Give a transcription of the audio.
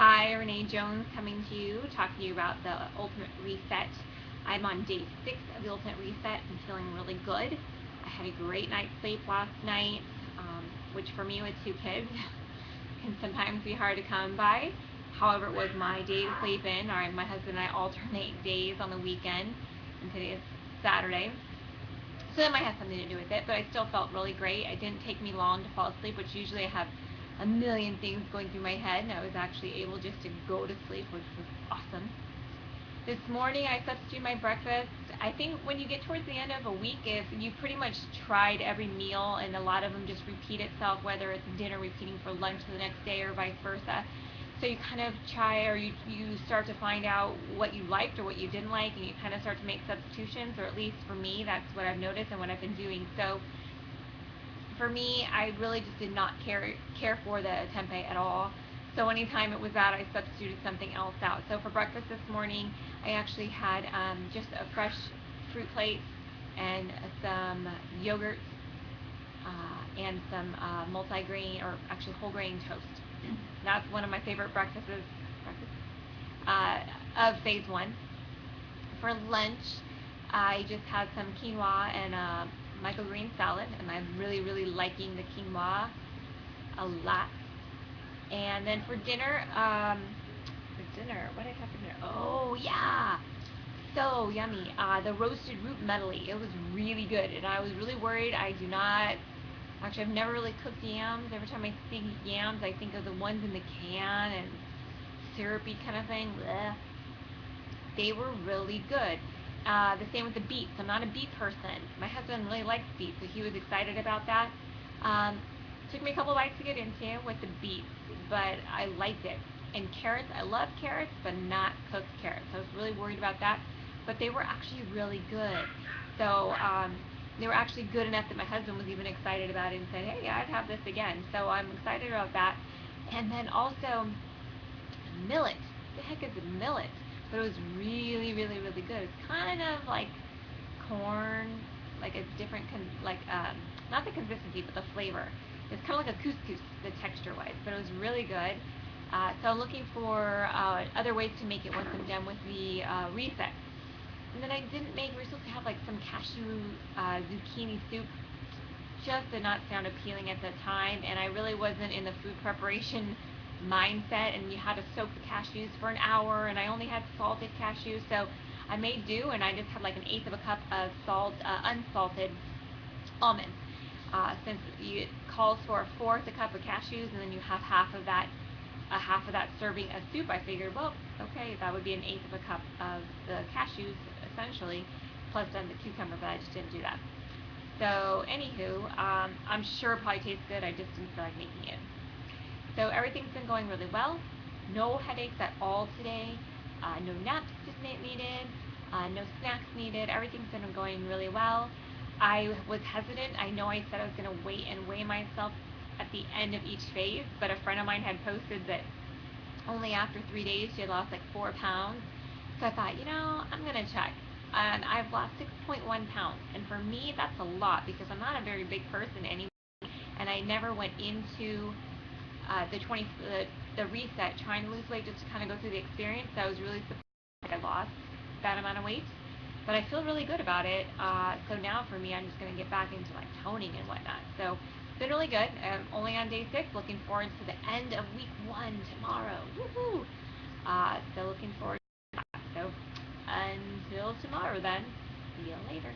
Hi, Renee Jones coming to you, talking to you about the Ultimate Reset. I'm on day 6 of the Ultimate Reset and feeling really good. I had a great night's sleep last night, which for me with 2 kids can sometimes be hard to come by. However, it was my day to sleep in. My husband and I alternate days on the weekend, and today is Saturday. So that might have something to do with it, but I still felt really great. It didn't take me long to fall asleep, which usually I have a million things going through my head, and I was actually able just to go to sleep, which was awesome. This morning I substituted my breakfast. I think when you get towards the end of a week, if you pretty much tried every meal and a lot of them just repeat itself, whether it's dinner repeating for lunch the next day or vice versa. So you kind of try, or you start to find out what you liked or what you didn't like, and you kind of start to make substitutions, or at least for me, that's what I've noticed and what I've been doing. So for me, I really just did not care for the tempeh at all. So anytime it was that, I substituted something else out. So for breakfast this morning, I actually had just a fresh fruit plate and some yogurt and some multi-grain, or actually whole grain toast. That's one of my favorite breakfasts of phase 1. For lunch, I just had some quinoa and microgreen salad, and I'm really liking the quinoa a lot. And then for dinner, what did I have for dinner? Oh yeah, so yummy. The roasted root medley. It was really good, and I was really worried. I've never really cooked yams. Every time I think yams, I think of the ones in the can and syrupy kind of thing. Blech. They were really good. The same with the beets. I'm not a beet person. My husband really likes beets, so he was excited about that. Took me a couple bites to get into with the beets, but I liked it. And carrots, I love carrots, but not cooked carrots. I was really worried about that, but they were actually really good. So they were actually good enough that my husband was even excited about it and said, hey, I'd have this again. So I'm excited about that. And then also millet. What the heck is a millet? But it was really good. It's kind of like corn, like a different, not the consistency, but the flavor. It's kind of like a couscous, the texture-wise, but it was really good. So I'm looking for other ways to make it once I'm done with the reset. And then we're supposed to have like some cashew zucchini soup. Just did not sound appealing at the time, and I really wasn't in the food preparation mindset, and you had to soak the cashews for an hour, and I only had salted cashews, so I made do, and I just had like 1/8 of a cup of unsalted almonds. Since it calls for 1/4 a cup of cashews, and then you have half of that serving of soup, I figured, well, okay, that would be 1/8 of a cup of the cashews, essentially, plus then the cucumber, but I just didn't do that. So, anywho, I'm sure it probably tastes good, I just didn't feel like making it. So everything's been going really well. No headaches at all today. No naps needed. No snacks needed. Everything's been going really well. I was hesitant. I know I said I was going to wait and weigh myself at the end of each phase, but a friend of mine had posted that only after 3 days she had lost like 4 pounds. So I thought, I'm going to check. And I've lost 6.1 pounds. And for me, that's a lot because I'm not a very big person anymore. And I never went into the reset, trying to lose weight just to kind of go through the experience. So I was really surprised I lost that amount of weight, but I feel really good about it. So now for me, I'm just going to get back into like toning and whatnot. So it's been really good. I'm only on day 6, looking forward to the end of week 1 tomorrow. Woohoo! So looking forward to that. So until tomorrow then, see you later.